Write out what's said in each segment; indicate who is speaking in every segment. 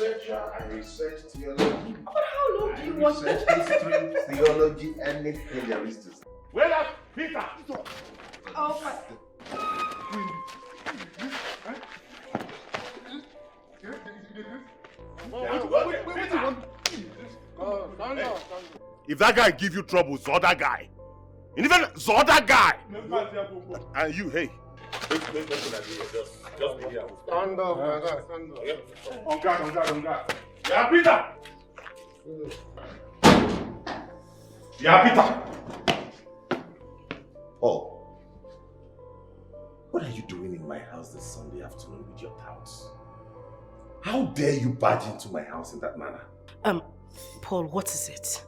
Speaker 1: researcher. I research theology.
Speaker 2: But how long do you want?
Speaker 1: I research history, theology, anything there is to say.
Speaker 3: Where up, Peter?
Speaker 2: Oh my.
Speaker 3: If that guy give you trouble, Zoda guy. And even Zoda guy. And you, hey. Just be here.
Speaker 4: Stand up, my guy, stand up.
Speaker 3: On guard. Yeah, Peter. Yeah, Peter.
Speaker 1: Paul, what are you doing in my house this Sunday afternoon with your touts? How dare you barge into my house in that manner?
Speaker 2: Paul, what is it?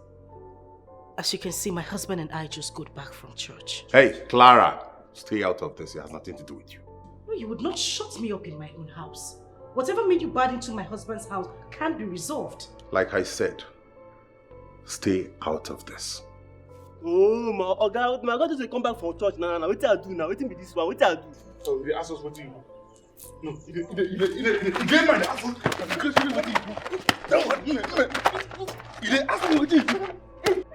Speaker 2: As you can see, my husband and I just got back from church.
Speaker 1: Hey, Clara, stay out of this. It has nothing to do with you.
Speaker 2: No, you would not shut me up in my own house. Whatever made you barge into my husband's house can't be resolved.
Speaker 1: Like I said, stay out of this.
Speaker 5: Oh, my God doesn't come back from church now. What I do now? What be this one? What I do?
Speaker 4: So they ask us what you no, you get my ask us because you what you ask me what you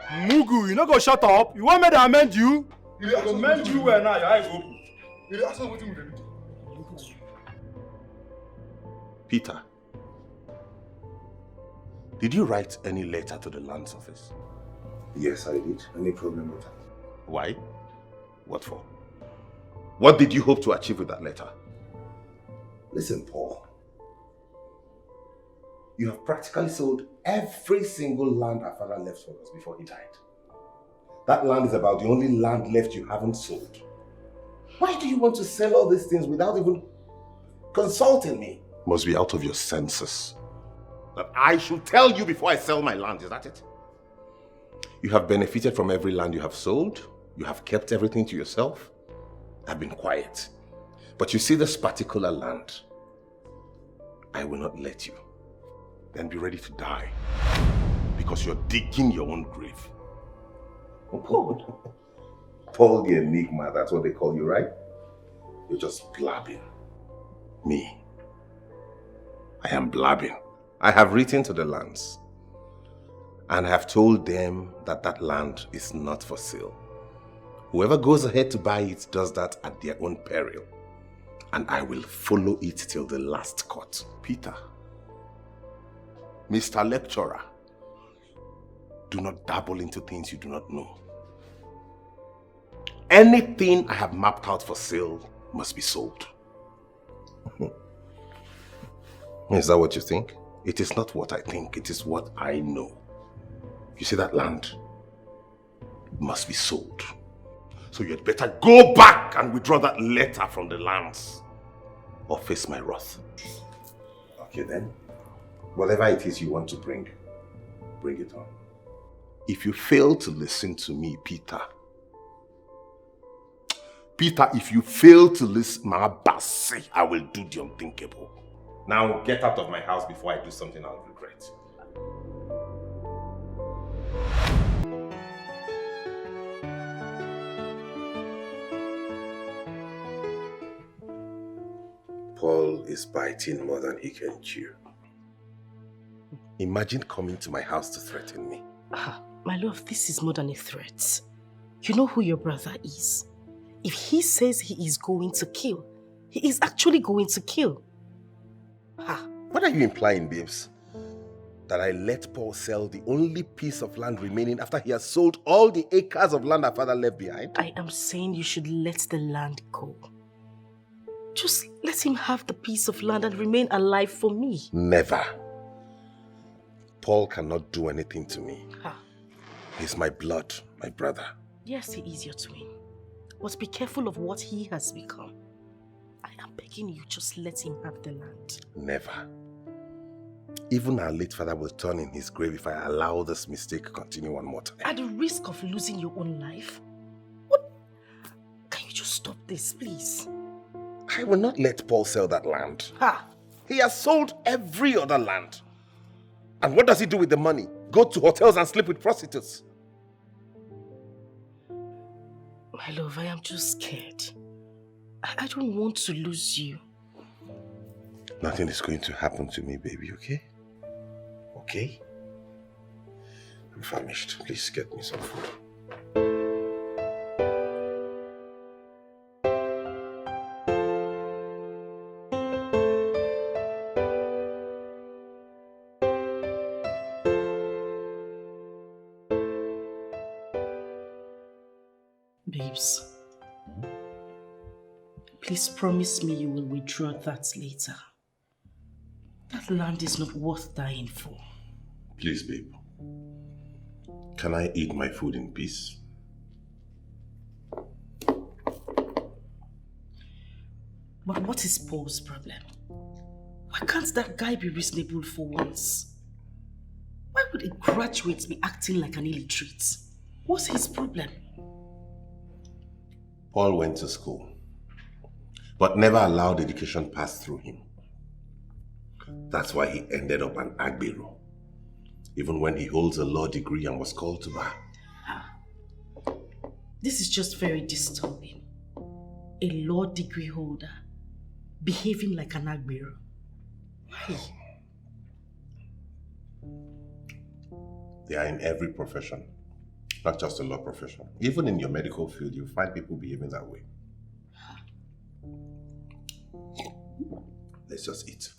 Speaker 3: Mugu, you not gonna shut up? You want me to amend you?
Speaker 4: I go amend you where now your eye go open. You ask us what you do.
Speaker 1: Peter, did you write any letter to the lands office? Yes, I did. Any problem with that? Why? What for? What did you hope to achieve with that letter? Listen, Paul. You have practically sold every single land our father left for us before he died. That land is about the only land left you haven't sold. Why do you want to sell all these things without even consulting me? Must be out of your senses. That I should tell you before I sell my land, is that it? You have benefited from every land you have sold. You have kept everything to yourself. I've been quiet. But you see this particular land, I will not let you. Then be ready to die. Because you're digging your own grave. Paul. Paul the Enigma, that's what they call you, right? You're just blabbing. Me. I am blabbing. I have written to the lands. And I have told them that that land is not for sale. Whoever goes ahead to buy it does that at their own peril. And I will follow it till the last cut. Peter, Mr. Lecturer, do not dabble into things you do not know. Anything I have mapped out for sale must be sold. Is that what you think? It is not what I think, it is what I know. You see that land? It must be sold. So you'd better go back and withdraw that letter from the lands or face my wrath. Okay then. Whatever it is you want to bring it on. If you fail to listen to me, Peter, if you fail to listen, I will do the unthinkable. Now get out of my house before I do something I'll regret. Paul is biting more than he can chew. Imagine coming to my house to threaten me.
Speaker 2: My love, this is more than a threat. You know who your brother is. If he says he is going to kill, he is actually going to kill.
Speaker 1: What are you implying, babes? That I let Paul sell the only piece of land remaining after he has sold all the acres of land our father left behind?
Speaker 2: I am saying you should let the land go. Just let him have the piece of land and remain alive for me.
Speaker 1: Never. Paul cannot do anything to me. He's my blood, my brother.
Speaker 2: Yes, he is your twin. But be careful of what he has become. I am begging you, just let him have the land.
Speaker 1: Never. Even our late father will turn in his grave if I allow this mistake to continue one more time.
Speaker 2: At the risk of losing your own life? What? Can you just stop this, please?
Speaker 1: I will not let Paul sell that land. He has sold every other land. And what does he do with the money? Go to hotels and sleep with prostitutes.
Speaker 2: My love, I am just scared. I don't want to lose you.
Speaker 1: Nothing is going to happen to me, baby, okay? okay? I'm famished. Please get me some food.
Speaker 2: Babes, please promise me you will withdraw that later. That land is not worth dying for.
Speaker 1: Please, babe. Can I eat my food in peace?
Speaker 2: But what is Paul's problem? Why can't that guy be reasonable for once? Why would a graduate be acting like an illiterate? What's his problem?
Speaker 1: Paul went to school, but never allowed education pass through him. That's why he ended up an agbero, even when he holds a law degree and was called to bar.
Speaker 2: This is just very disturbing. A law degree holder behaving like an agbero. Why?
Speaker 1: They are in every profession, not just the law profession. Even in your medical field, you find people behaving that way. Let's just eat.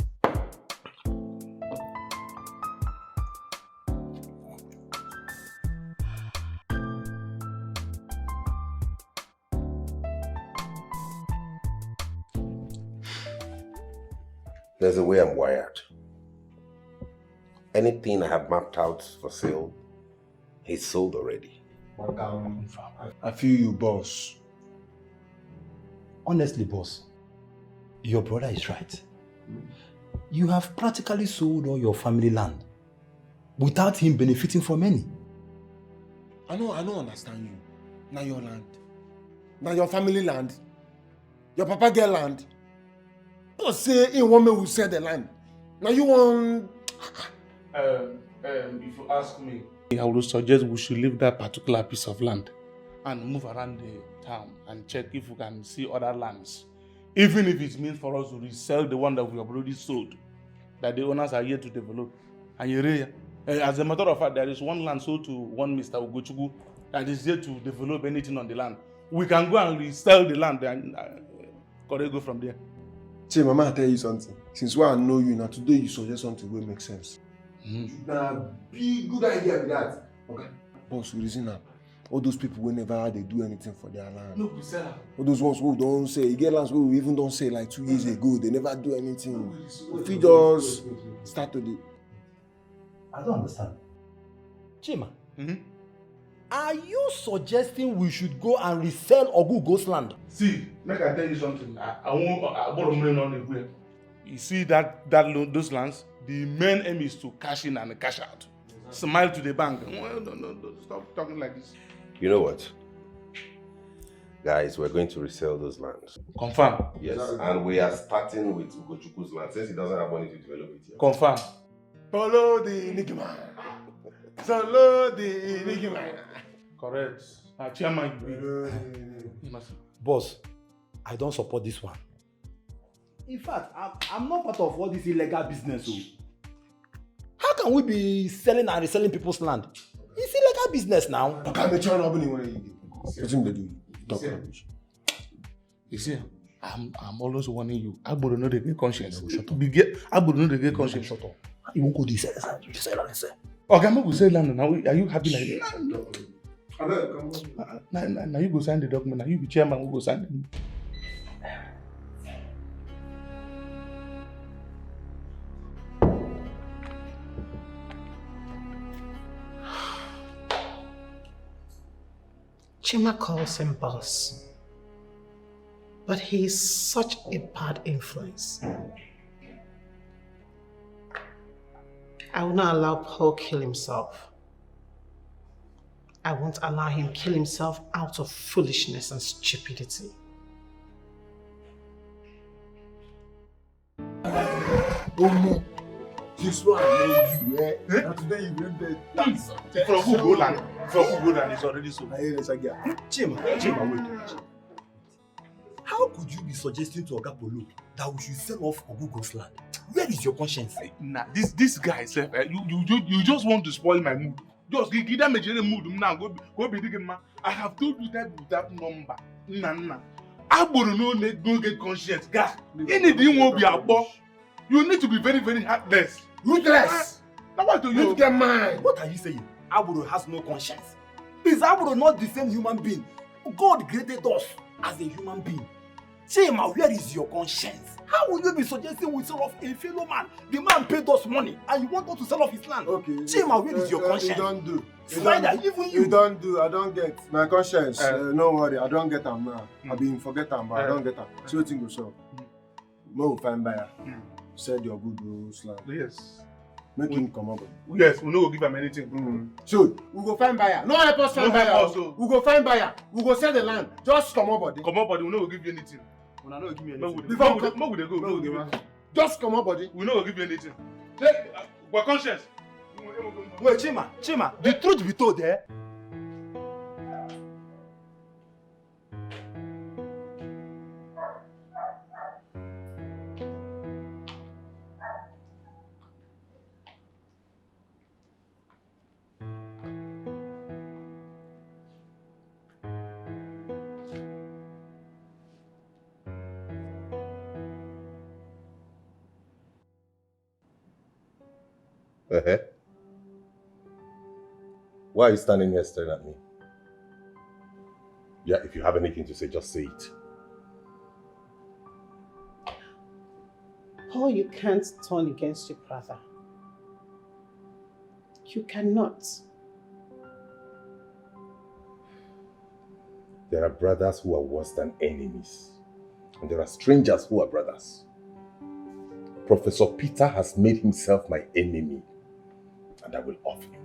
Speaker 1: There's a way I'm wired. Anything I have mapped out for sale, it's sold already.
Speaker 4: I feel you, boss.
Speaker 6: Honestly, boss, your brother is right. You have practically sold all your family land without him benefiting from any.
Speaker 4: I don't understand you. Now your land. Now your family land. Your papa get land. Boss say in one man will sell the land. Now you want...
Speaker 7: If you ask me, I would suggest we should leave that particular piece of land and move around the town and check if we can see other lands. Even if it means for us to resell the one that we have already sold, that the owners are yet to develop. And as a matter of fact, there is one land sold to one Mr. Ugochukwu that is yet to develop anything on the land. We can go and resell the land and go from there.
Speaker 4: Say, Mama, I tell you something. Since I know you, now today you suggest something will make sense. Now, big good idea with that. Okay. Boss, reason now. All those people whenever they do anything for their land.
Speaker 7: No, we sell them.
Speaker 4: All those ones who don't say, you get lands who we even don't say like 2 years ago, they never do anything. If we just start today.
Speaker 6: I don't understand. Chima, are you suggesting we should go and resell Ogugo's land?
Speaker 7: See, make I tell you something. I want money on the way. You see those lands? The main aim is to cash in and cash out. Smile to the bank. No, stop talking like this.
Speaker 1: You know what? Guys, we're going to resell those lands.
Speaker 7: Confirm.
Speaker 1: Yes, and we are starting with Ugochukwu's land since he doesn't have money to develop it yet.
Speaker 7: Confirm.
Speaker 4: Follow the enigma. Follow the enigma.
Speaker 7: Correct. Chairman, you be.
Speaker 6: Boss, I don't support this one. In fact, I'm not part of all this illegal business. How can we be selling and reselling people's land? It's illegal business now.
Speaker 4: Okay, I'm trying to open it. What do? Talk rubbish.
Speaker 7: You see, I'm always warning you. I would not get conscience. Shut up. I would not get conscience.
Speaker 6: Shut up. You won't go this sell. You sell and sell.
Speaker 7: Okay, I'm going to say land now. Are you happy like that?
Speaker 4: No.
Speaker 7: Now you go sign the document. Now you be chairman. We go sign it.
Speaker 2: Chima calls him boss, but he is such a bad influence. I will not allow Paul kill himself. I won't allow him kill himself out of foolishness and stupidity.
Speaker 4: Oh no. This one I know you, eh? And today you went there. That's
Speaker 7: From who go land? From who go land is already sold.
Speaker 4: Chima, wait.
Speaker 6: How could you be suggesting to Oga Polo that we should sell off Ogugo's land? Where is your conscience?
Speaker 7: Nah, this guy, sef, you just want to spoil my mood. Just give them a general mood now. Go be digging, man. I have told you that number. Nah. Agboro no get conscience, guy. Anything won't be above. You need to be very, very heartless.
Speaker 4: Ruthless!
Speaker 7: Now what do you?
Speaker 4: Let's get mine!
Speaker 6: What are you saying? Agboro has no conscience. Is Agboro not the same human being? God created us as a human being. Chima, where is your conscience? How will you be suggesting we sell off a fellow man? The man paid us money and you want us to sell off his land?
Speaker 4: Okay.
Speaker 6: Chima, where is your conscience?
Speaker 4: You don't do.
Speaker 6: Spider, even you.
Speaker 4: You don't do. I don't get. My conscience, no worry, I don't get them now. I been forget them, but I don't get them. See what thing go so. No fine buyer. Said your good rules land.
Speaker 7: Yes.
Speaker 4: Make him come up.
Speaker 7: Yes, we no go give him anything.
Speaker 4: So we go find buyer. No help us find
Speaker 7: No help
Speaker 4: buyer.
Speaker 7: us, oh.
Speaker 4: We go find buyer. We go sell the land. Just come up body.
Speaker 7: Come on, buddy. We no go give you anything.
Speaker 6: We no give me
Speaker 7: No,
Speaker 6: anything.
Speaker 7: we dey go. No, we dey go.
Speaker 4: Just come up body.
Speaker 7: We no go give you anything. Take our conscience.
Speaker 6: Wait, Chima, the truth be told, eh?
Speaker 1: Why are you standing here staring at me? Yeah, if you have anything to say, just say it.
Speaker 2: Paul, you can't turn against your brother. You cannot.
Speaker 1: There are brothers who are worse than enemies. And there are strangers who are brothers. Professor Peter has made himself my enemy. And I will off him.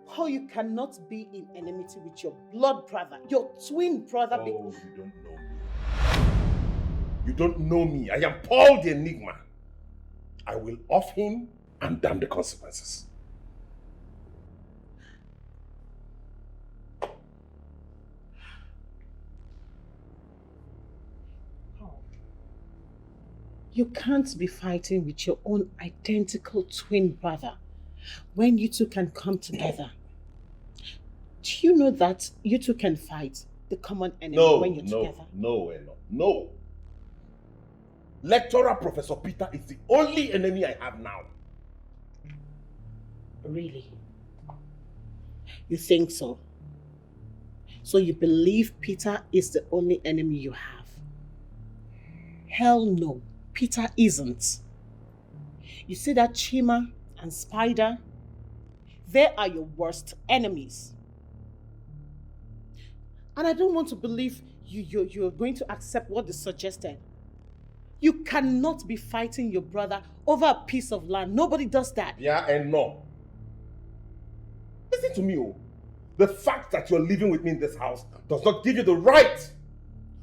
Speaker 2: Paul, you cannot be in enmity with your blood brother, your twin brother.
Speaker 1: Oh, you don't know me. You don't know me. I am Paul the Enigma. I will off him and damn the consequences.
Speaker 2: You can't be fighting with your own identical twin brother when you two can come together. Do you know that you two can fight the common enemy when you're together?
Speaker 1: No. Lecturer Professor Peter is the only enemy I have now.
Speaker 2: Really? You think so? So you believe Peter is the only enemy you have? Hell no, Peter isn't. You see that Chima and Spider? They are your worst enemies. And I don't want to believe you're going to accept what is suggested. You cannot be fighting your brother over a piece of land. Nobody does that.
Speaker 1: Yeah and no. Listen to me, oh. The fact that you're living with me in this house does not give you the right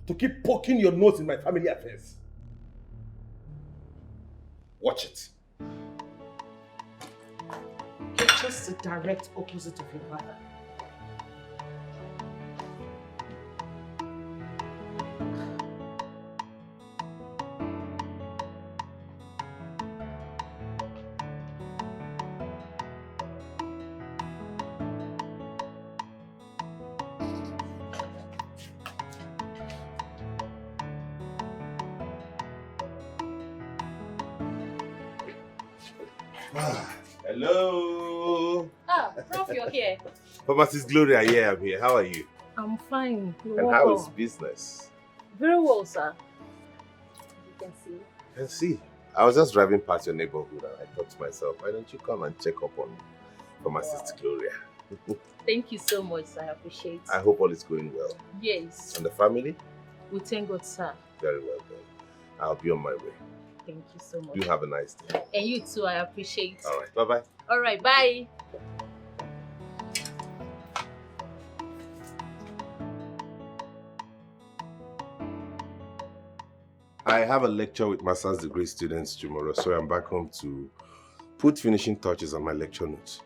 Speaker 1: to keep poking your nose in my family affairs. Watch it.
Speaker 2: You're just the direct opposite of your brother.
Speaker 1: Hello.
Speaker 8: Ah, Prof, you're here.
Speaker 1: Pharmacist Gloria, yeah, I'm here. How are you?
Speaker 8: I'm fine. You're
Speaker 1: And
Speaker 8: welcome.
Speaker 1: how is business?
Speaker 8: Very well, sir. You can see.
Speaker 1: I can see. I was just driving past your neighborhood and I thought to myself, why don't you come and check up on Pharmacist Gloria?
Speaker 8: Thank you so much, sir. I appreciate it.
Speaker 1: I hope all is going well.
Speaker 8: Yes.
Speaker 1: And the family?
Speaker 8: We thank God, sir.
Speaker 1: Very well then. I'll be on my way.
Speaker 8: Thank you so much.
Speaker 1: You have a nice day.
Speaker 8: And you too, I appreciate it.
Speaker 1: All right. Bye-bye.
Speaker 8: All right, bye.
Speaker 1: I have a lecture with master's degree students tomorrow, so I'm back home to put finishing touches on my lecture notes.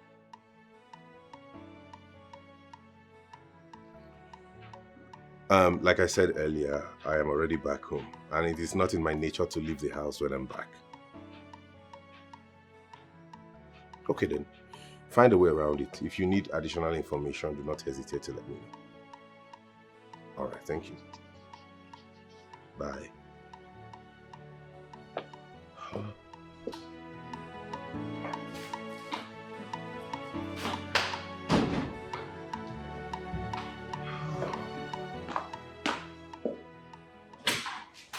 Speaker 1: Like I said earlier, I am already back home, and it is not in my nature to leave the house when I'm back. Okay then, find a way around it. If you need additional information, do not hesitate to let me know. All right, thank you. Bye.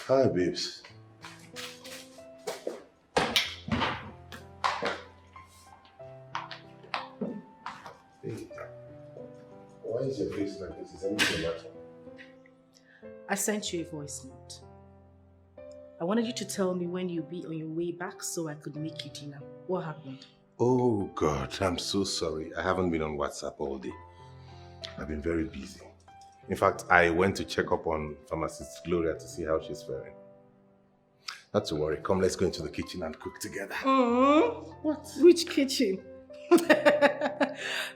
Speaker 1: Hi, babes. Hey, why is your face like this? Is anything the matter?
Speaker 2: I sent you a voice note. I wanted you to tell me when you'll be on your way back so I could make you dinner. What happened?
Speaker 1: Oh God, I'm so sorry. I haven't been on WhatsApp all day. I've been very busy. In fact, I went to check up on pharmacist Gloria to see how she's faring. Not to worry. Come, let's go into the kitchen and cook together.
Speaker 2: What? Which kitchen?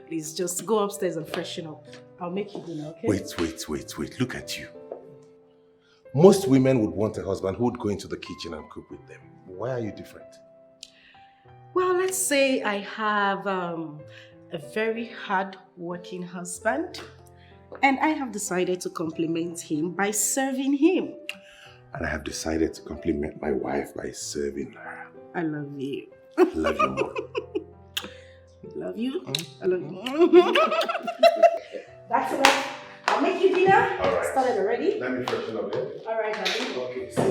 Speaker 2: Please, just go upstairs and freshen up. I'll make you dinner, okay?
Speaker 1: Wait. Look at you. Most women would want a husband who would go into the kitchen and cook with them. Why are you different?
Speaker 2: Well, let's say I have a very hard-working husband, and I have decided to compliment him by serving him.
Speaker 1: And I have decided to compliment my wife by serving her.
Speaker 2: I love you.
Speaker 1: I love you more.
Speaker 2: Love you. I love you. That's enough. I'll make you dinner.
Speaker 1: All right.
Speaker 2: Started already?
Speaker 1: Let me freshen up here.
Speaker 2: All right, darling.
Speaker 1: Okay, see.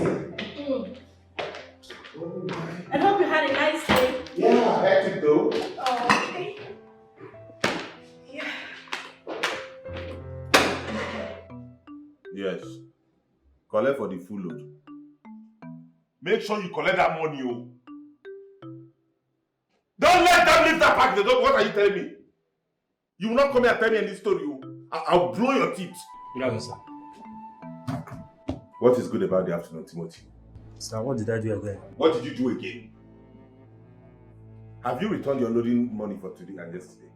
Speaker 1: Oh
Speaker 2: I hope you had a nice day.
Speaker 1: yeah, hectic though.
Speaker 2: Oh, okay. Yeah.
Speaker 3: Yes. Collect for the full load. Make sure you collect that money, oh. Don't let them leave that package. What are you telling me? You will not come here and tell me any story, oh. I'll blow your teeth.
Speaker 9: Good afternoon, sir.
Speaker 3: What is good about the afternoon, Timothy?
Speaker 9: Sir, what did I do again?
Speaker 3: What did you do again? Have you returned your loading money for today and yesterday?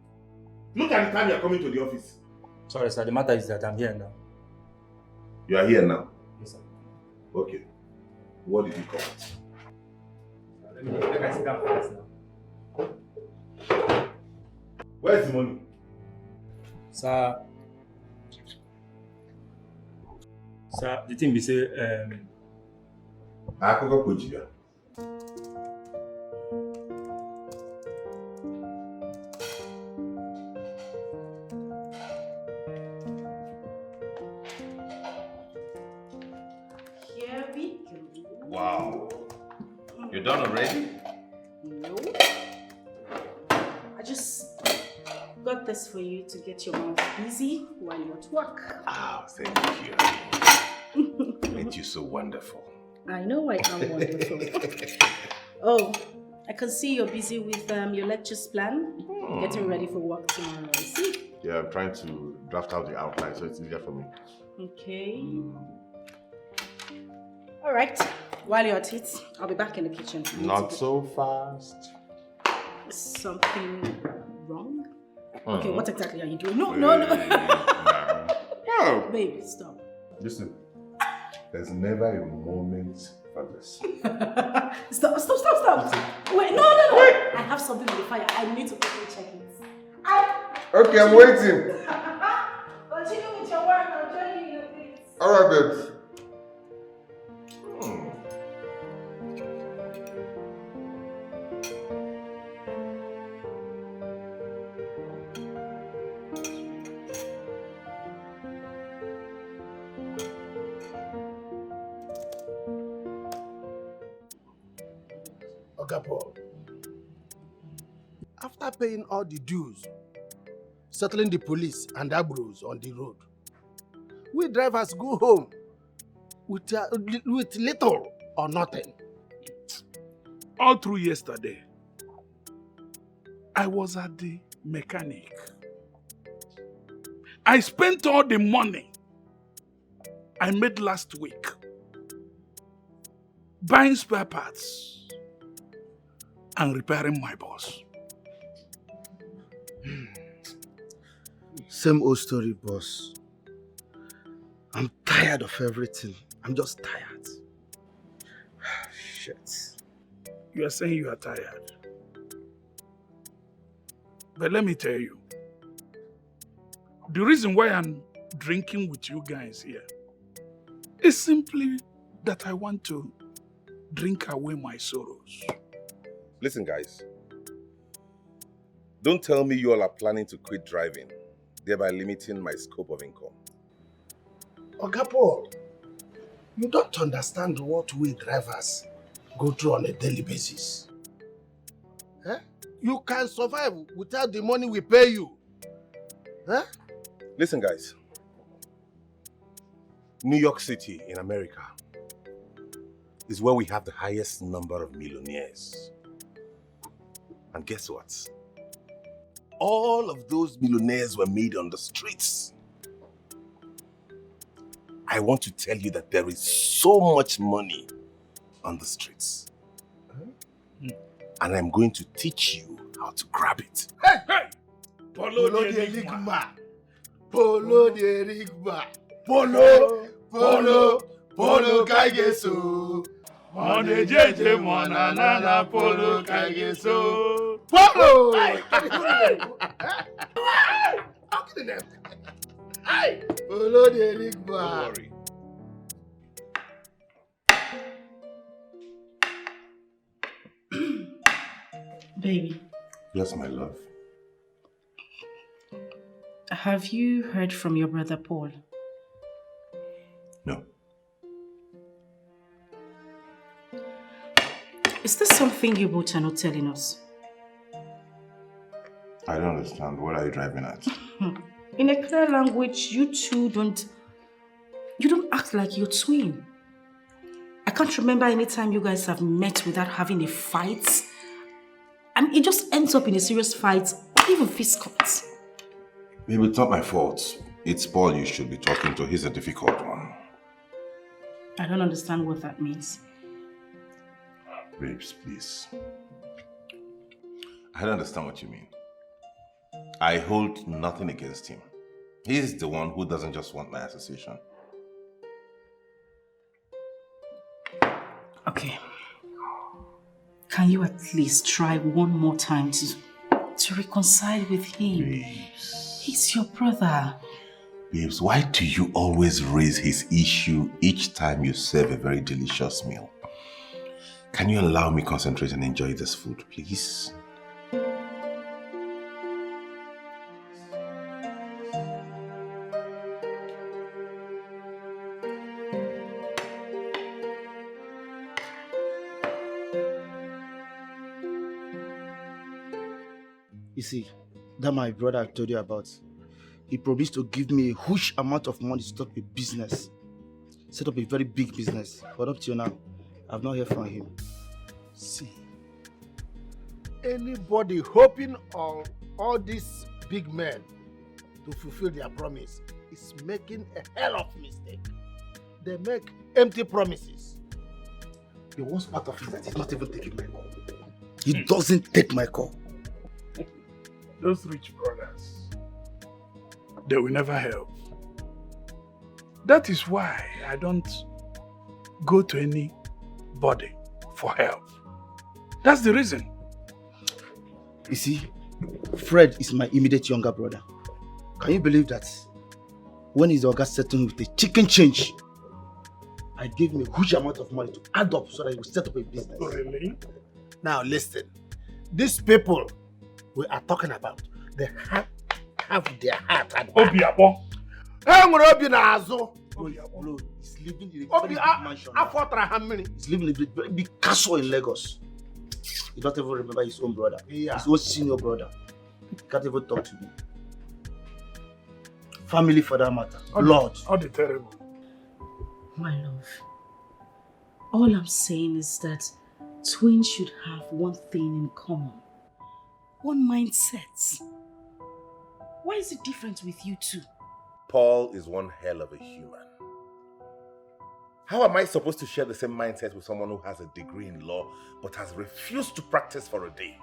Speaker 3: Look at the time you are coming to the office.
Speaker 9: Sorry, sir. The matter is that I'm here now.
Speaker 3: You are here now?
Speaker 9: Yes, sir.
Speaker 3: Okay. What did you come at?
Speaker 9: Let me sit down first now.
Speaker 3: Where's the money?
Speaker 9: Sir, the thing be say,
Speaker 3: Akoko Kojiga.
Speaker 2: Here we go.
Speaker 1: Wow. You're done already?
Speaker 2: No. I just got this for you to get your mouth busy while you're at work.
Speaker 1: Oh, thank you. Ain't you so wonderful?
Speaker 2: I know I am wonderful. Oh, I can see you're busy with your lectures plan. Getting ready for work tomorrow, I see.
Speaker 3: Yeah, I'm trying to draft out the outline so it's easier for me.
Speaker 2: Okay. All right. While you're at it, I'll be back in the kitchen.
Speaker 3: Not so fast.
Speaker 2: Is something wrong? Okay, what exactly are you doing? No.
Speaker 3: Oh.
Speaker 2: Babe, stop.
Speaker 3: Listen, there's never a moment for this.
Speaker 2: Stop. Wait, no. I have something on the fire. I need to quickly check it.
Speaker 4: Okay, I'm waiting.
Speaker 2: Continue with your work. I'll join you in a bit.
Speaker 4: Alright, babes.
Speaker 10: Oga Paul, after paying all the dues, settling the police and abros on the road, we drivers go home with little or nothing.
Speaker 11: All through yesterday, I was at the mechanic. I spent all the money I made last week buying spare parts and repairing my bus.
Speaker 10: Same old story, boss. I'm tired of everything. I'm just tired. Shit.
Speaker 11: You are saying you are tired. But let me tell you, the reason why I'm drinking with you guys here is simply that I want to drink away my sorrows.
Speaker 3: Listen, guys. Don't tell me you all are planning to quit driving, thereby limiting my scope of income.
Speaker 10: Oga Paul, you don't understand what we drivers go through on a daily basis. Eh? You can survive without the money we pay you. Eh?
Speaker 3: Listen, guys. New York City in America is where we have the highest number of millionaires. And guess what? All of those millionaires were made on the streets. I want to tell you that there is so much money on the streets. And I'm going to teach you how to grab it.
Speaker 11: Hey, hey!
Speaker 10: Polo de Enigma. Polo de Enigma. Polo, polo, polo kaigeso.
Speaker 11: Mone jeje mona nana polo kaigeso.
Speaker 10: Polo! How can you Hey! Polo de Enigma.
Speaker 3: Don't worry.
Speaker 2: Baby,
Speaker 3: Yes, my love.
Speaker 2: have you heard from your brother Paul?
Speaker 3: No.
Speaker 2: Is there something you both are not telling us?
Speaker 3: I don't understand. What are you driving at?
Speaker 2: In a clear language, you two don't act like you're twin. I can't remember any time you guys have met without having a fight. I mean, it just ends up in a serious fight, or even fisticuffs.
Speaker 3: Maybe it's not my fault. It's Paul you should be talking to. He's a difficult one.
Speaker 2: I don't understand what that means.
Speaker 3: Babes, please. I don't understand what you mean. I hold nothing against him. He's the one who doesn't just want my association.
Speaker 2: Okay. Can you at least try one more time to reconcile with him?
Speaker 3: Babes.
Speaker 2: He's your brother.
Speaker 3: Babes, why do you always raise his issue each time you serve a very delicious meal? Can you allow me concentrate and enjoy this food, please?
Speaker 10: You see, that my brother I told you about, he promised to give me a huge amount of money to start a business. Set up a very big business. But up till now, I've not heard from him. See, anybody hoping on all these big men to fulfill their promise is making a hell of mistake. They make empty promises. The worst part of it is that he's not even taking my call. He doesn't take my call.
Speaker 11: Those rich brothers, they will never help. That is why I don't go to anybody for help. That's the reason.
Speaker 10: You see, Fred is my immediate younger brother. Can you believe that? When his Oga settled with a chicken change, I gave him a huge amount of money to add up so that he would set up a business.
Speaker 11: Oh, really?
Speaker 10: Now listen, these people we are talking about, they have their heart at back.
Speaker 11: Obiabo.
Speaker 10: Bro, he's living in a very big mansion. He's living in a very big castle in Lagos. He don't even remember his own brother. Yeah. His own senior brother. He can't even talk to me. Family for that matter. Lord.
Speaker 11: All the terrible.
Speaker 2: My love, all I'm saying is that twins should have one thing in common. One mindset. Why is it different with you two?
Speaker 3: Paul is one hell of a human. How am I supposed to share the same mindset with someone who has a degree in law but has refused to practice for a day?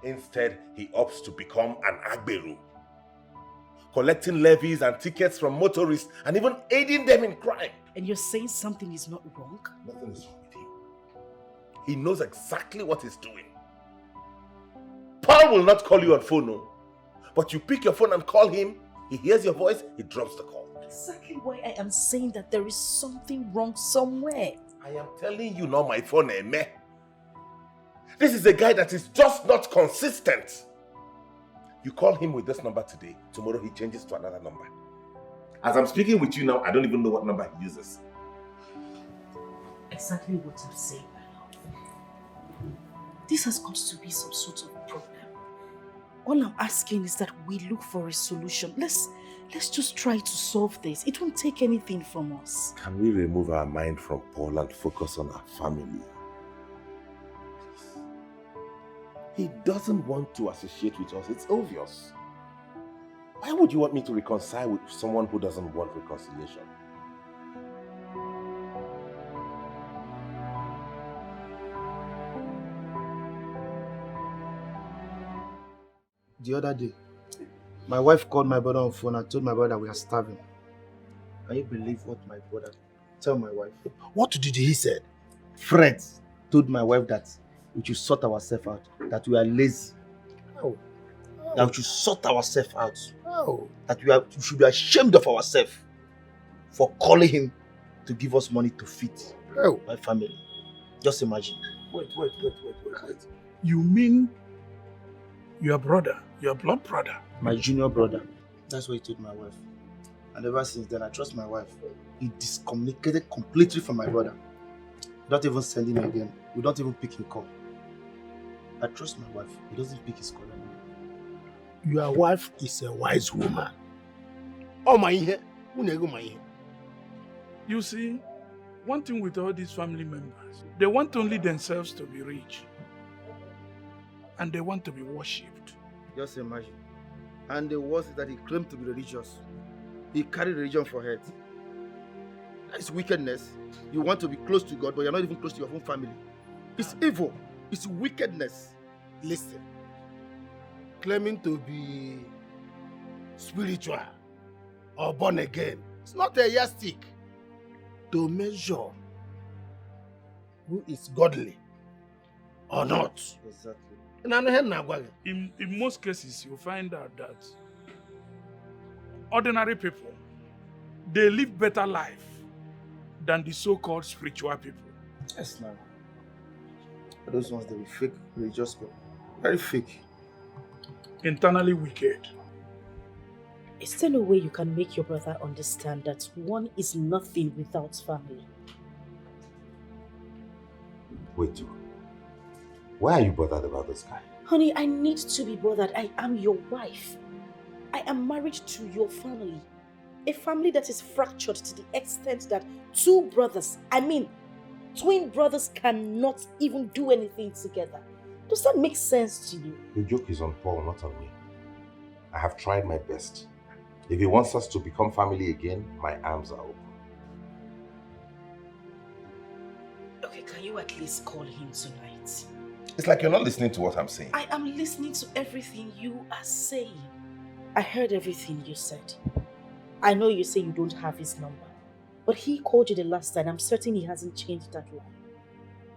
Speaker 3: Instead, he opts to become an agberu. collecting levies and tickets from motorists, and even aiding them in crime.
Speaker 2: And you're saying something is not wrong?
Speaker 3: Nothing is wrong with him. He knows exactly what he's doing. Paul will not call you on phone, no. But you pick your phone and call him, he hears your voice, he drops the call.
Speaker 2: Exactly why I am saying that there is something wrong somewhere.
Speaker 3: I am telling you now, my phone, meh. This is a guy that is just not consistent. You call him with this number today, tomorrow he changes to another number. As I'm speaking with you now, I don't even know what number he uses.
Speaker 2: Exactly what I'm saying, my love. This has got to be some sort of problem. All I'm asking is that we look for a solution. Let's just try to solve this. It won't take anything from us.
Speaker 3: Can we remove our mind from Paul and focus on our family? He doesn't want to associate with us. It's obvious. Why would you want me to reconcile with someone who doesn't want reconciliation?
Speaker 10: The other day, my wife called my brother on phone and told my brother we are starving. Can you believe what my brother told my wife? What did he say? Fred told my wife that we should sort ourselves out, that we are lazy.
Speaker 5: Oh.
Speaker 10: That we should sort ourselves out.
Speaker 5: Oh.
Speaker 10: That we should be ashamed of ourselves for calling him to give us money to feed my family. Just imagine.
Speaker 11: Wait. You mean your brother, your blood brother?
Speaker 10: My junior brother. That's what he told my wife. And ever since then, I trust my wife. He discommunicated completely from my brother. Without even sending him again. We don't even pick his call. I trust my wife. He doesn't pick his call anymore.
Speaker 5: Your wife is a wise woman. Oh my here.
Speaker 11: You see, one thing with all these family members, they want only themselves to be rich. And they want to be worshipped.
Speaker 10: Just imagine. And the worst is that he claimed to be religious. He carried religion for head. That is wickedness. You want to be close to God, but you're not even close to your own family. It's evil. It's wickedness.
Speaker 5: Listen. Claiming to be spiritual or born again, it's not a yardstick to measure who is godly or not.
Speaker 10: Exactly.
Speaker 11: In most cases, you find out that ordinary people, they live better life than the so-called spiritual people.
Speaker 10: Yes, man. Those ones, they be fake religious people. Very fake.
Speaker 11: Internally wicked.
Speaker 2: Is there no way you can make your brother understand that one is nothing without family?
Speaker 3: Wait, why are you bothered about this guy?
Speaker 2: Honey, I need to be bothered. I am your wife. I am married to your family. A family that is fractured to the extent that twin brothers cannot even do anything together. Does that make sense to you?
Speaker 3: The joke is on Paul, not on me. I have tried my best. If he wants us to become family again, my arms are open.
Speaker 2: Okay, can you at least call him tonight?
Speaker 3: It's like you're not listening to what I'm saying.
Speaker 2: I am listening to everything you are saying. I heard everything you said. I know you say you don't have his number, but he called you the last time. I'm certain he hasn't changed that one.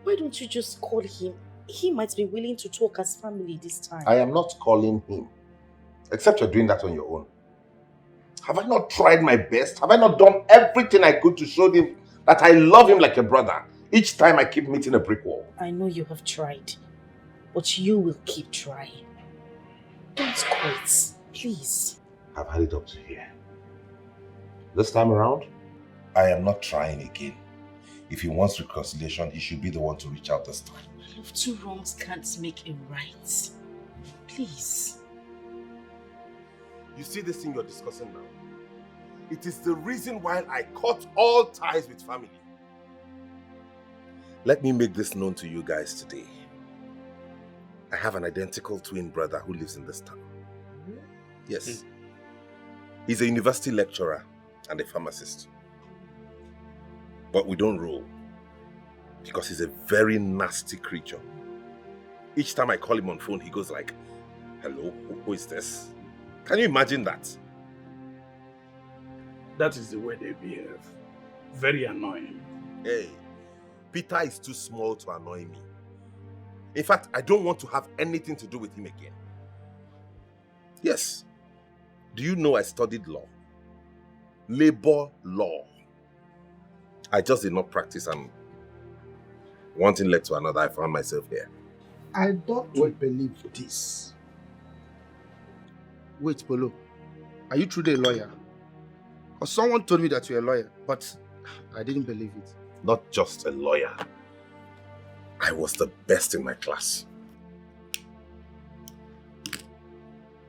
Speaker 2: Why don't you just call him? He might be willing to talk as family this time.
Speaker 3: I am not calling him. Except you're doing that on your own. Have I not tried my best? Have I not done everything I could to show him that I love him like a brother? Each time I keep meeting a brick wall.
Speaker 2: I know you have tried, but you will keep trying. Don't quit, please.
Speaker 3: I've had it up to here. This time around, I am not trying again. If he wants reconciliation, he should be the one to reach out this time.
Speaker 2: Love, two wrongs can't make a right. Please.
Speaker 3: You see this thing you're discussing now? It is the reason why I cut all ties with family. Let me make this known to you guys today. I have an identical twin brother who lives in this town. Yes. He's a university lecturer and a pharmacist. But we don't roll. Because he's a very nasty creature. Each time I call him on phone, he goes like, "Hello, who is this?" Can you imagine that?
Speaker 11: That is the way they behave. Very annoying.
Speaker 3: Hey, Peter is too small to annoy me. In fact, I don't want to have anything to do with him again. Yes. Do you know I studied law? Labor law. I just did not practice, and one thing led to another. I found myself here.
Speaker 10: I don't believe this.
Speaker 12: Wait, Polo. Are you truly a lawyer? Or someone told me that you're a lawyer, but I didn't believe it.
Speaker 3: Not just a lawyer. I was the best in my class.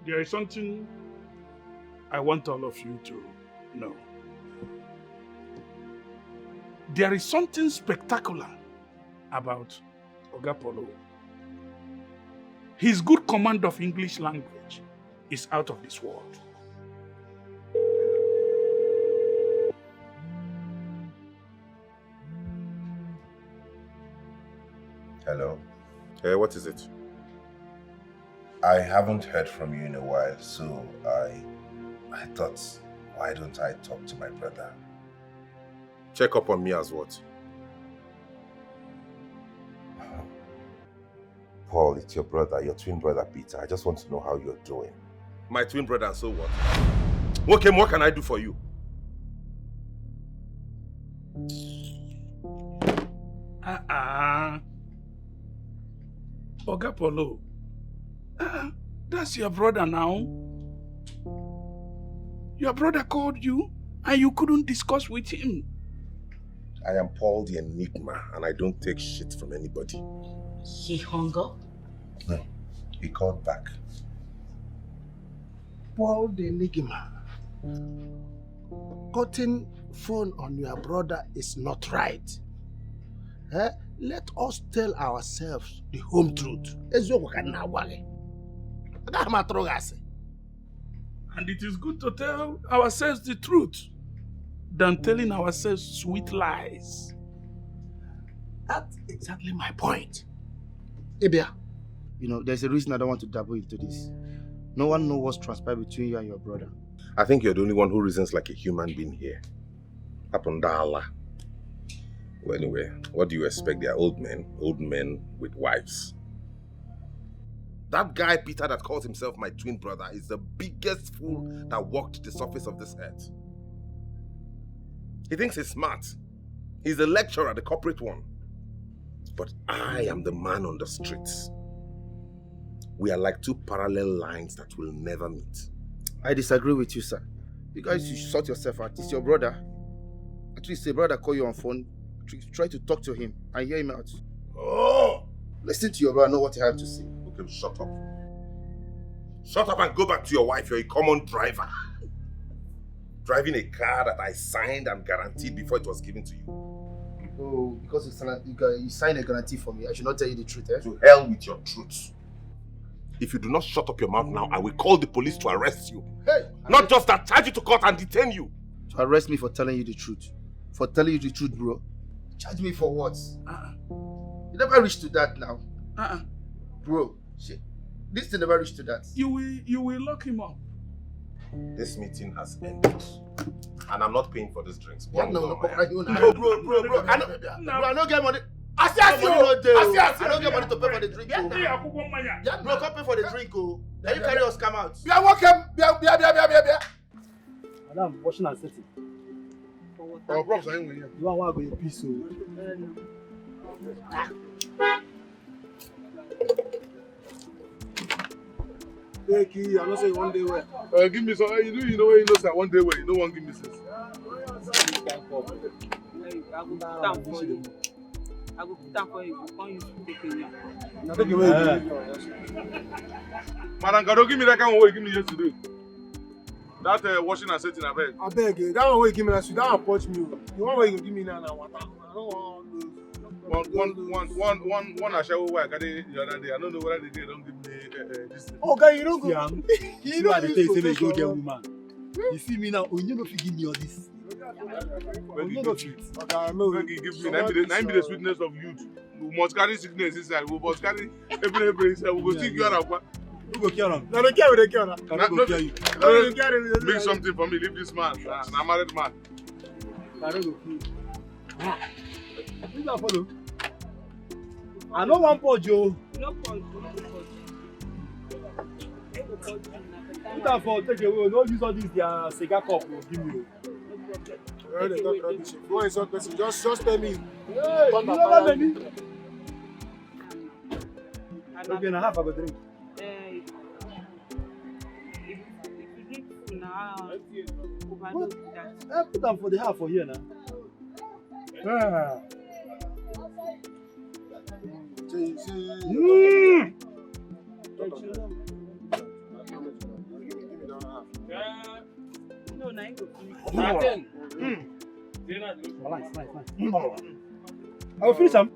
Speaker 11: There is something I want all of you to know. There is something spectacular about Oga Polo. His good command of English language is out of this world.
Speaker 1: Hello?
Speaker 3: Hey, what is it?
Speaker 1: I haven't heard from you in a while, so I thought, why don't I talk to my brother?
Speaker 3: Check up on me as what?
Speaker 1: Paul, it's your brother, your twin brother Peter. I just want to know how you're doing.
Speaker 3: My twin brother, so what? What can I do for you?
Speaker 11: Oga Polo, that's your brother now. Your brother called you and you couldn't discuss with him.
Speaker 3: I am Paul the Enigma, and I don't take shit from anybody.
Speaker 2: He hung up?
Speaker 1: No, he called back.
Speaker 10: Paul the Enigma. Cutting phone on your brother is not right. Let us tell ourselves the home truth.
Speaker 11: And it is good to tell ourselves the truth than telling ourselves sweet lies.
Speaker 10: That's exactly my point.
Speaker 12: Ebia, you know, there's a reason I don't want to dabble into this. No one knows what's transpired between you and your brother.
Speaker 3: I think you're the only one who reasons like a human being here. Apondala. Well, anyway, what do you expect? They are old men with wives. That guy, Peter, that calls himself my twin brother, is the biggest fool that walked the surface of this earth. He thinks he's smart. He's the lecturer, the corporate one. But I am the man on the streets. We are like two parallel lines that will never meet.
Speaker 12: I disagree with you, sir. You guys should sort yourself out. It's your brother. At least your brother call you on phone. Try to talk to him and hear him out.
Speaker 3: Oh!
Speaker 12: Listen to your brother, know what he has to say.
Speaker 3: Okay, shut up. Shut up and go back to your wife. You're a common driver. Driving a car that I signed and guaranteed before it was given to you.
Speaker 12: Oh, because you signed a guarantee for me, I should not tell you the truth, eh?
Speaker 3: To hell with your truth. If you do not shut up your mouth now, I will call the police to arrest you.
Speaker 12: Hey!
Speaker 3: Not just that, charge you to court and detain you.
Speaker 12: To arrest me for telling you the truth. For telling you the truth, bro. Charge me for what? You never reached to that now. Bro, shit. This thing never reached to that.
Speaker 11: You will lock him up.
Speaker 3: This meeting has ended. And I'm not paying for these drinks.
Speaker 12: Yeah, no, bro. I don't get money. I don't get money to pay for the drink. Bro, come pay for the drink. Then you carry us come out.
Speaker 5: Madam, washing and setting.
Speaker 10: Our props are in with you.
Speaker 5: You want to go in peace,
Speaker 10: Hey, Key, I'm not saying one day where.
Speaker 13: Give me some. You know where you know say one day where you don't want to give me sense.
Speaker 5: I go put down for you. Come you take it.
Speaker 10: Now take away.
Speaker 13: Madam, don't give me that kind of way you give me yesterday. That washing and setting, I beg.
Speaker 10: I beg you. That one way you give me last week, that one punch me. The one way you give me now, I don't want those.
Speaker 13: One I show where I got it the other day. I don't know whether they don't give me this thing.
Speaker 10: Oh, guy, you don't go.
Speaker 5: You know the thing say go get woman. You see me now, you know if you give me all this.
Speaker 13: When you give me, that be the sweetness of youth. We must carry sickness inside. We must carry every inside. We go see you out.
Speaker 6: Who go kill him?
Speaker 4: No, they care with the care.
Speaker 6: Can go kill you?
Speaker 4: No, they care with
Speaker 13: Make something for me. Leave this man. I'm a married man.
Speaker 6: I don't go kill you. Who's that follow? I know one purge, yo.
Speaker 8: No point.
Speaker 6: Put that for take away. Don't use all this their cigar cup. Give me.
Speaker 4: Where they talk rubbish. Go insult person. Just tell me.
Speaker 6: Hey, you never many. Okay, now half I go drink.
Speaker 8: If you drink full now, overload that.
Speaker 6: Put them for the half for here now.
Speaker 8: No, now you go finish.
Speaker 6: I will finish them.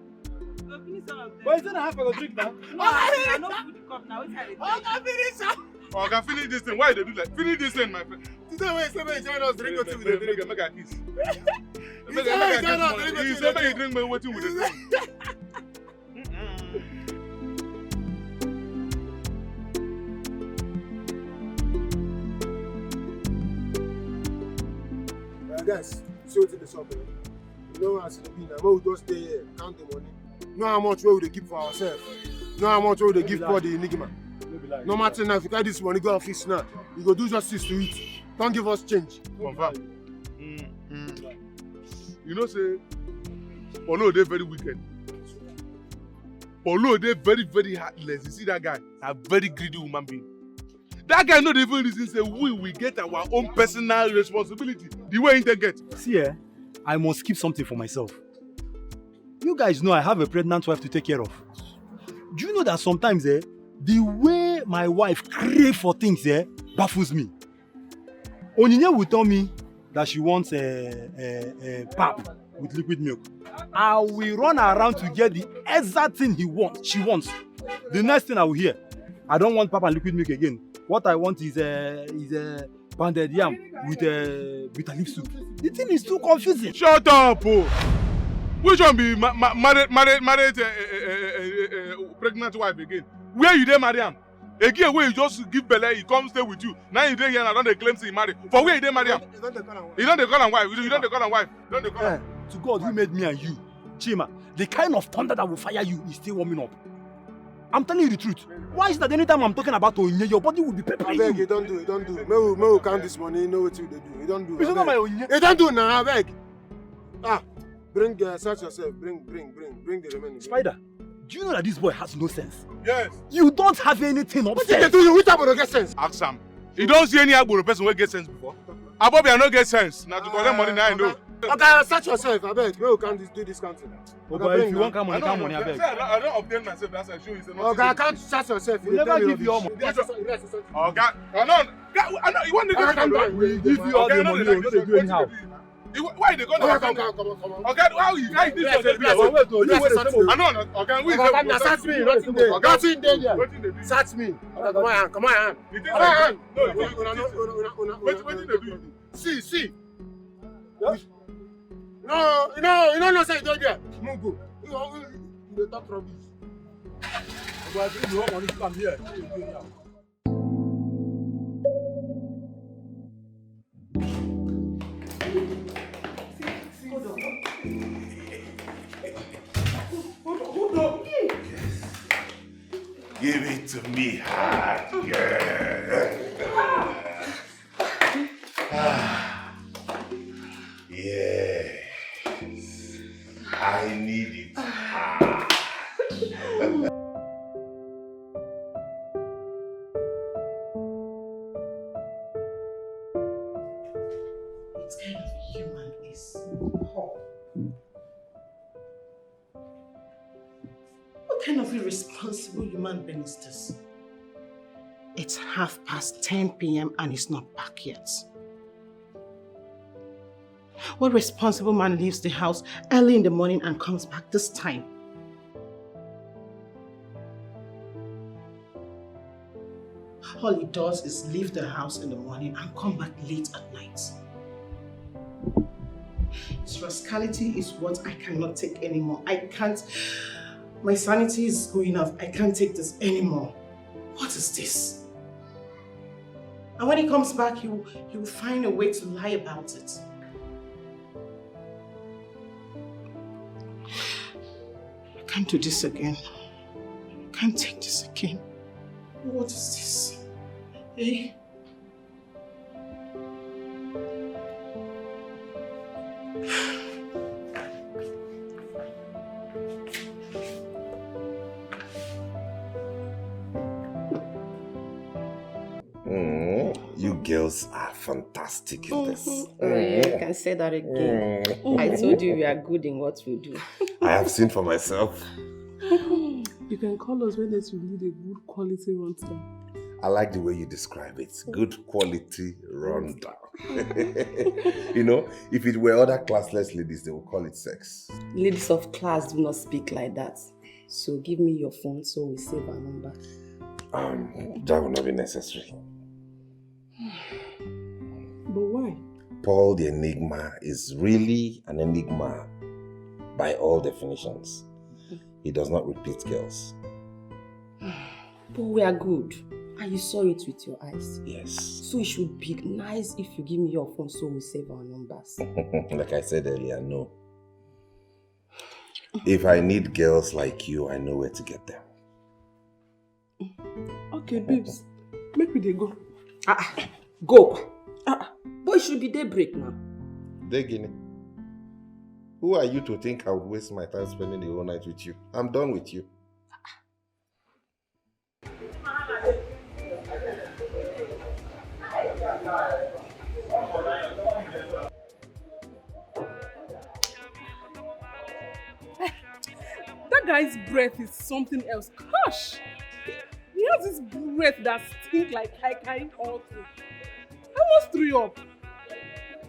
Speaker 8: Go finish some of them.
Speaker 6: But it's not half I go drink now.
Speaker 8: No, I no food the cup now.
Speaker 13: Oh, can finish this thing. Why they do that? Finish this thing, my friend.
Speaker 4: Today when somebody join us drink what we dey drink.
Speaker 13: Make a kiss.
Speaker 4: He said
Speaker 13: Make a drink me what with the drink.
Speaker 4: Guys, see what's in the shop. You know as it be now, we just stay here, count the money. Know how much we dey keep for ourselves. Know how much we dey give for the enigma. No matter now, if you carry this money go office now, you go do justice to it. Don't give us change.
Speaker 13: Confirm. You know, say, Polo, they're very wicked. Polo, they're very, very heartless. You see that guy? A very greedy human being. That guy not even reason say we get our own personal responsibility. The way he get.
Speaker 6: See, I must keep something for myself. You guys know I have a pregnant wife to take care of. Do you know that sometimes the way my wife crave for things baffles me? Onyinye will tell me that she wants a pap with liquid milk. I will run around to get the exact thing she wants. The next thing I will hear, I don't want pap and liquid milk again. What I want is pounded yam with bitter leaf soup. The thing is too confusing.
Speaker 13: Shut up, oh. Which one be married pregnant wife again? Where you there, Mariam? Again, where you just give belly, he come stay with you. Now you there here and I don't claim say he married. For where you there, Mariam? You don't call him wife. You don't call him wife. Don't they call him?
Speaker 6: To God who made me and you, Chima, the kind of thunder that will fire you is still warming up. I'm telling you the truth. Why is it that anytime I'm talking about Onyinye, your body will be peppering
Speaker 4: you? Don't do it. May we count this money, you know what you do. You don't do it.
Speaker 6: It's not my Onyinye.
Speaker 4: You don't do now, I beg. Bring, search yourself. Bring the remaining.
Speaker 6: Spider, do you know that this boy has no sense?
Speaker 13: Yes.
Speaker 6: You don't have anything upstairs.
Speaker 4: What did they do you? Which type of get sense?
Speaker 13: Ask Sam. You don't see any Agboro person who get sense before. Abobi, I don't get sense. Now to collect money now I know.
Speaker 4: Okay, search yourself, I beg. May we can't do this counting.
Speaker 6: Okay, if you want come money, I beg.
Speaker 13: I don't obtain myself, that's why I show you.
Speaker 4: Okay, I can't search yourself.
Speaker 6: We'll never give you all money.
Speaker 13: Okay, I know. You want to
Speaker 6: we give you all the money, you don't do anyhow.
Speaker 13: Why they go to come on. Okay, how you guys this one? I know. Okay, we
Speaker 4: search me, nothing there. Nothing there. Search me. Come on.
Speaker 13: What did they do?
Speaker 4: See. No, you know, say don't there. Mungu. You talk rubbish.
Speaker 6: But if you want money to come here,
Speaker 3: Hold on. Give it to me hard, girl. Yes. I need it hard.
Speaker 2: What kind of human is Paul? What kind of irresponsible human being is this? It's 10:30 p.m. and he's not back yet. What responsible man leaves the house early in the morning and comes back this time? All he does is leave the house in the morning and come back late at night. His rascality is what I cannot take anymore. I can't. My sanity is going off. I can't take this anymore. What is this? And when he comes back, he will find a way to lie about it. I can't do this again. I can't take this again. What is this? Eh?
Speaker 1: You girls are fantastic in this.
Speaker 14: You can say that again. I told you we are good in what we do.
Speaker 1: I have seen for myself.
Speaker 11: You can call us when you need a good quality rundown.
Speaker 1: I like the way you describe it. Good quality rundown. You know, if it were other classless ladies, they would call it sex.
Speaker 14: Ladies of class do not speak like that. So give me your phone so we save our number.
Speaker 1: That will not be necessary.
Speaker 11: But why?
Speaker 1: Paul the Enigma is really an enigma by all definitions. He does not repeat girls.
Speaker 14: But we are good. And you saw it with your eyes.
Speaker 1: Yes.
Speaker 14: So it should be nice if you give me your phone so we save our numbers.
Speaker 1: Like I said earlier, no. If I need girls like you, I know where to get them.
Speaker 11: Okay, babes. Make we go.
Speaker 14: Go. But it should be daybreak now.
Speaker 1: Degini. Who are you to think I would waste my time spending the whole night with you? I'm done with you.
Speaker 11: That guy's breath is something else. Gosh! He has this breath that stinks like kai all through. I almost threw you up.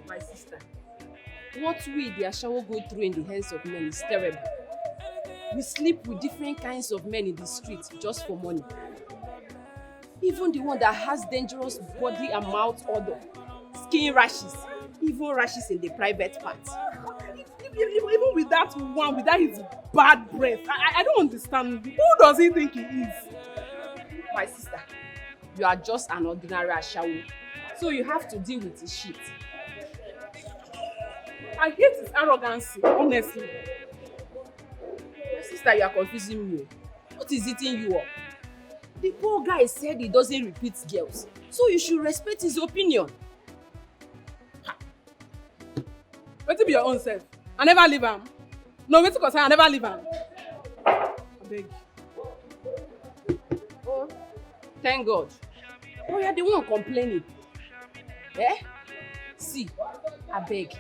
Speaker 14: My sister, what we the Ashawo go through in the hands of men is terrible. We sleep with different kinds of men in the streets just for money. Even the one that has dangerous body and mouth odor, skin rashes, even rashes in the private parts.
Speaker 11: Even with that one, with that his bad breath, I don't understand. Who does he think he is?
Speaker 14: My sister, you are just an ordinary Ashawo, so you have to deal with his shit.
Speaker 11: I hate his arrogance, honestly.
Speaker 14: My sister, you are confusing me. What is eating you up? The poor guy said he doesn't repeat girls, so you should respect his opinion.
Speaker 11: Wait to be your own self. I never leave him. No, wait to concern, I never leave him. I beg.
Speaker 14: Oh, thank God. Oh, you're the one complaining. Eh? See, I beg.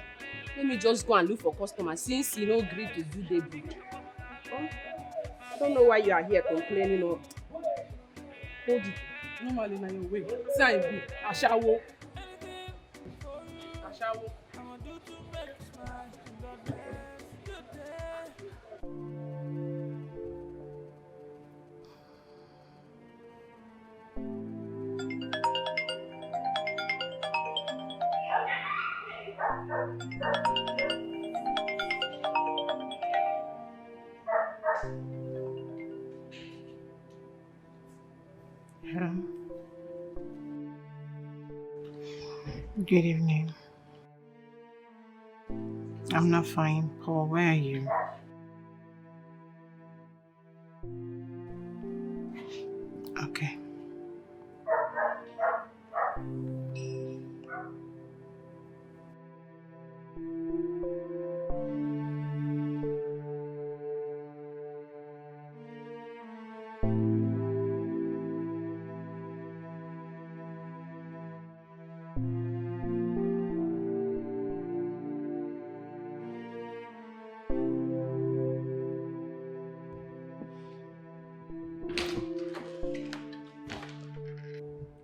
Speaker 14: Let me just go and look for customers since you no agree to do daybreak. Oh, I don't know why you are here complaining or...
Speaker 11: Hold it. Normally na your way. See how it be. Ashawo. Ashawo.
Speaker 2: Good evening. I'm not fine. Paul, where are you? Okay.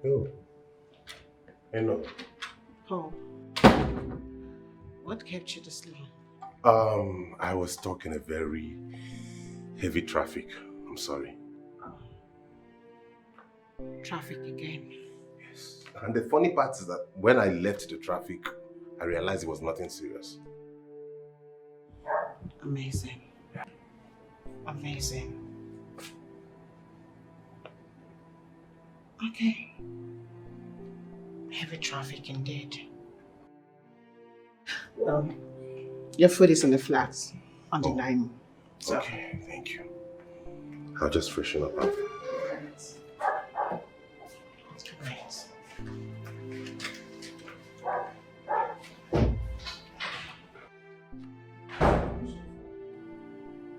Speaker 1: Oh. Hello.
Speaker 2: Paul, what kept you this long?
Speaker 3: I was stuck in a very heavy traffic. I'm sorry.
Speaker 2: Traffic again?
Speaker 3: Yes. And the funny part is that when I left the traffic, I realized it was nothing serious.
Speaker 2: Amazing. Amazing. Okay. Heavy traffic indeed. Well, your food is in the flats on the line. So.
Speaker 3: Okay, thank you. I'll just freshen up after.
Speaker 2: Right.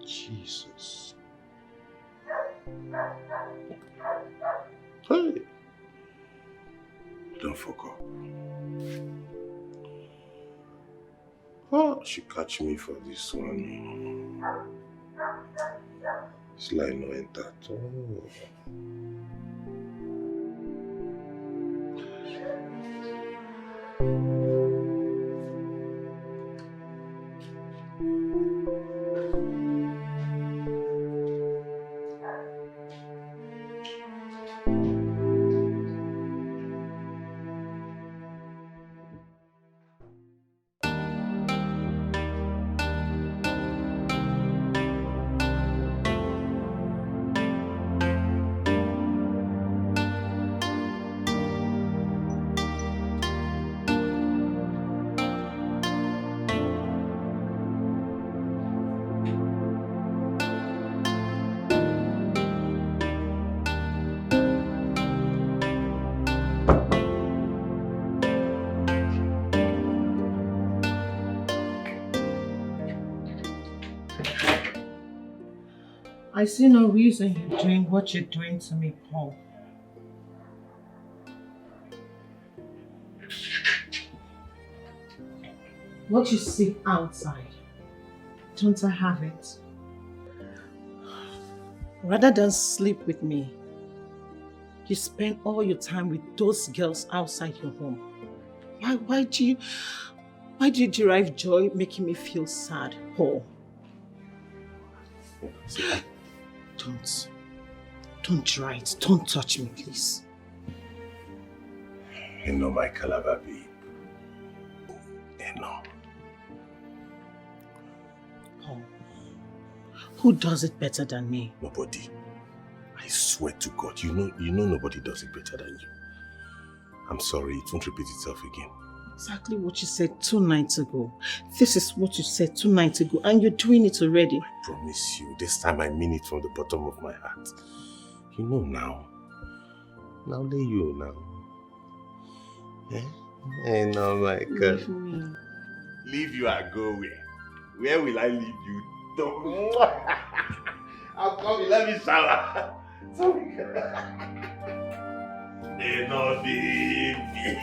Speaker 3: Jesus. Hey. Don't fuck up. Oh, she catch me for this one. It's like no enter at all.
Speaker 2: I see no reason you're doing what you're doing to me, Paul. What you see outside, don't I have it? Rather than sleep with me, you spend all your time with those girls outside your home. Why do you derive joy making me feel sad, Paul? Don't try it. Don't touch me, please.
Speaker 3: You know my calabar babe. You know.
Speaker 2: Paul, who does it better than me?
Speaker 3: Nobody. I swear to God, you know nobody does it better than you. I'm sorry, it won't repeat itself again.
Speaker 2: Exactly what you said 2 nights ago. This is what you said 2 nights ago, and you're doing it already.
Speaker 3: I promise you, this time I mean it from the bottom of my heart. You know now. Now lay you now. Eh? I know, my God.
Speaker 2: Leave me.
Speaker 3: Leave you and go where? Where will I leave you? Don't. I'll come, let me shower. Sorry. Hey, no, baby.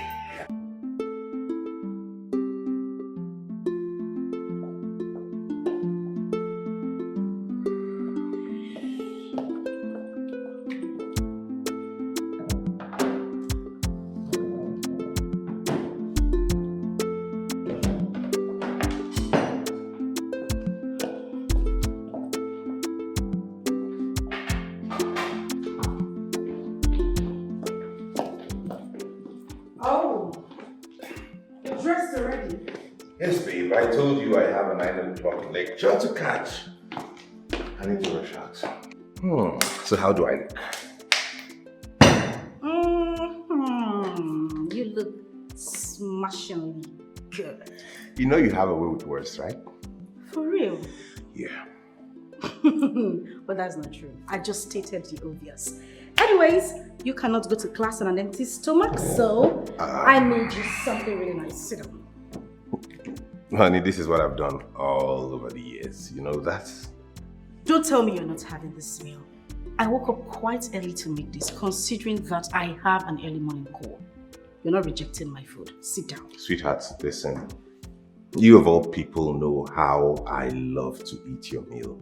Speaker 3: I told you I have a 9 o'clock lecture to catch. I need to rush out. So how do I look?
Speaker 15: You look smashingly good.
Speaker 3: You know you have a way with words, right?
Speaker 15: For real?
Speaker 3: Yeah.
Speaker 15: But that's not true. I just stated the obvious. Anyways, you cannot go to class on an empty stomach, so I made you something really nice. Sit down.
Speaker 3: Honey, this is what I've done all over the years. You know that?
Speaker 15: Don't tell me you're not having this meal. I woke up quite early to make this, considering that I have an early morning call. You're not rejecting my food. Sit down.
Speaker 3: Sweetheart, listen. You of all people know how I love to eat your meal.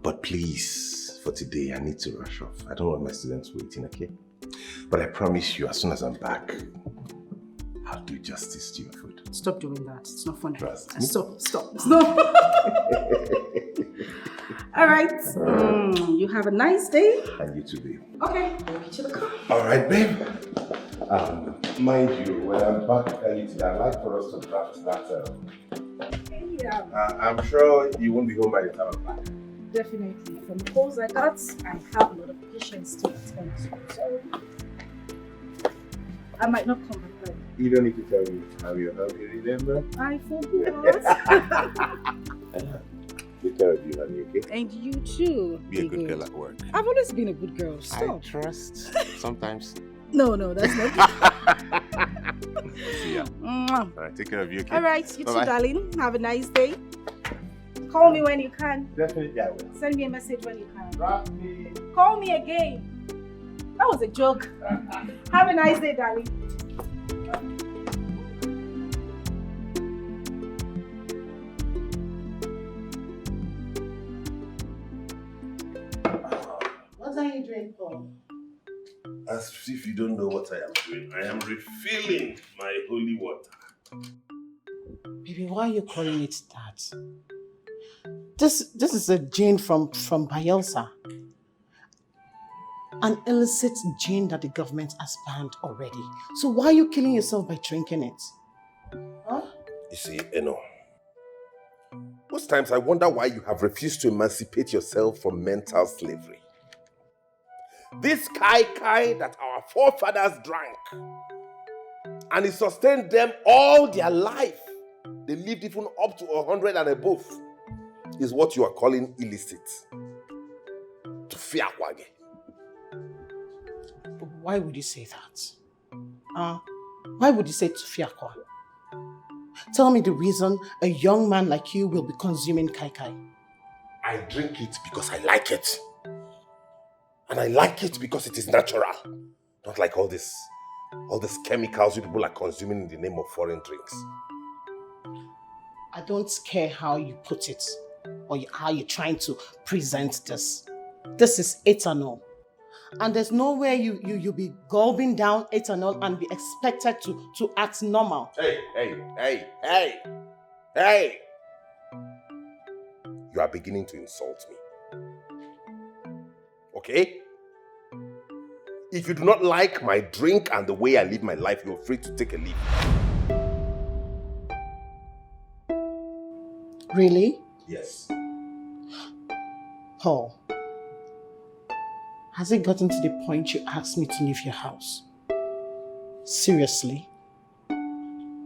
Speaker 3: But please, for today, I need to rush off. I don't want my students waiting, okay? But I promise you, as soon as I'm back, I'll do justice to your food.
Speaker 15: Stop doing that. It's not funny.
Speaker 3: Trust me.
Speaker 15: Stop. All right. You have a nice day.
Speaker 3: And you too, babe.
Speaker 15: Okay. I'll get you the car.
Speaker 3: All right, babe. Mind you, when I'm back early today, I'd like for us to draft that.
Speaker 15: Yeah.
Speaker 3: I'm sure you won't be home by the time I'm back.
Speaker 15: Definitely. From calls like that, I have a lot of patience to attend to. So I might not come back then.
Speaker 3: You don't need to tell me how you're happy, remember?
Speaker 15: I forgot.
Speaker 3: Take care of you, honey, okay?
Speaker 15: And you too.
Speaker 3: Be a good girl at work.
Speaker 15: I've always been a good girl. Stop.
Speaker 3: I trust. Sometimes.
Speaker 15: No, that's not
Speaker 3: See ya.
Speaker 15: Mwah.
Speaker 3: Alright, take care of you, okay?
Speaker 15: Alright, you too,
Speaker 3: Bye-bye.
Speaker 15: darling. Have a nice day. Call me when you can.
Speaker 3: Definitely, I will.
Speaker 15: Send me a message when you can.
Speaker 3: Drop me.
Speaker 15: Call me again. That was a joke. Have a nice day, darling.
Speaker 2: What are you doing, Paul?
Speaker 3: As if you don't know what I am doing. I am refilling my holy water.
Speaker 2: Baby, why are you calling it that? This is a gin from Bayelsa. An illicit gin that the government has banned already. So why are you killing yourself by drinking it? Huh?
Speaker 3: You see, Eno, most times I wonder why you have refused to emancipate yourself from mental slavery. This kai that our forefathers drank, and it sustained them all their life. They lived even up to 100 and above, is what you are calling illicit. To fear kwage.
Speaker 2: But why would you say that? Why would you say Tufiakwa? Tell me the reason a young man like you will be consuming kai.
Speaker 3: I drink it because I like it. And I like it because it is natural. Not like all these chemicals you people are consuming in the name of foreign drinks.
Speaker 2: I don't care how you put it or how you're trying to present this. This is ethanol. And there's no way you'll be gulping down ethanol and be expected to act normal.
Speaker 3: Hey! You are beginning to insult me. Okay? If you do not like my drink and the way I live my life, you're free to take a leave.
Speaker 2: Really?
Speaker 3: Yes.
Speaker 2: Paul, has it gotten to the point you asked me to leave your house? Seriously?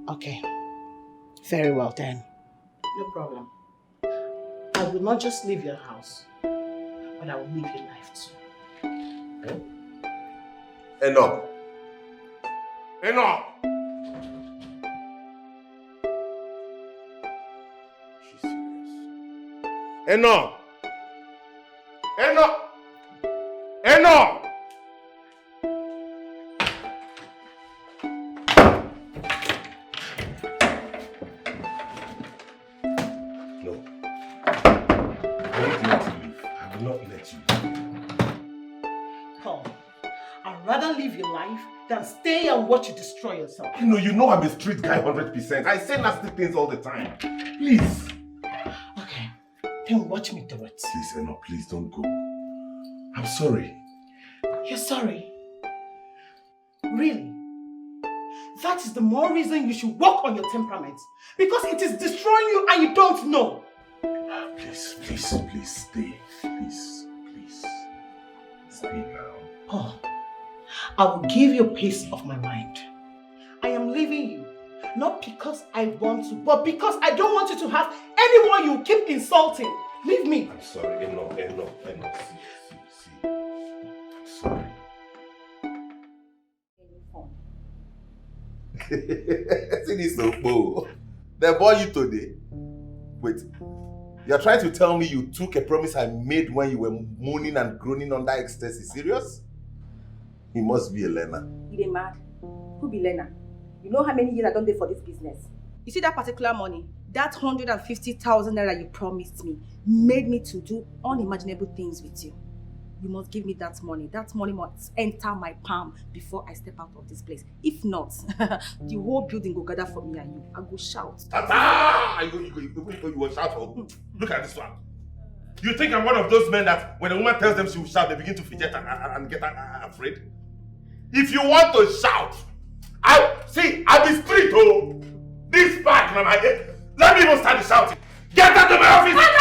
Speaker 2: Okay. Very well then. No problem. I will not just leave your house, but I will leave your life too.
Speaker 3: Okay? Enough! She's serious. Enough! No. I want you to leave. I will not let you.
Speaker 2: Paul, I'd rather live your life than stay and watch you destroy yourself.
Speaker 3: You know I'm a street guy 100%. I say nasty things all the time. Please.
Speaker 2: Okay, then watch me do it.
Speaker 3: Please, Eno, please don't go. I'm sorry.
Speaker 2: You're sorry? Really? That is the more reason you should work on your temperament. Because it is destroying you and you don't know.
Speaker 3: Please, stay. Please. Stay now.
Speaker 2: Paul, I will give you a piece of my mind. I am leaving you. Not because I want to, but because I don't want you to have anyone you keep insulting. Leave me.
Speaker 3: I'm sorry, Eno. See. I'm sorry. See this no. They bought you today. Wait. You're trying to tell me you took a promise I made when you were moaning and groaning under ecstasy? Serious? He must be a learner.
Speaker 8: You ain't mad? Who be learner? You know how many years I done there for this business? You see that particular money? That 150,000 naira you promised me made me to do unimaginable things with you. You must give me that money. That money must enter my palm before I step out of this place. If not, the whole building will gather for me and you. I go shout.
Speaker 3: You will shout for. Look at this one. You think I'm one of those men that when a woman tells them she will shout, they begin to fidget and get afraid? If you want to shout, I'll be street, oh! This back, my head. Let me even start shouting. Get out of my office!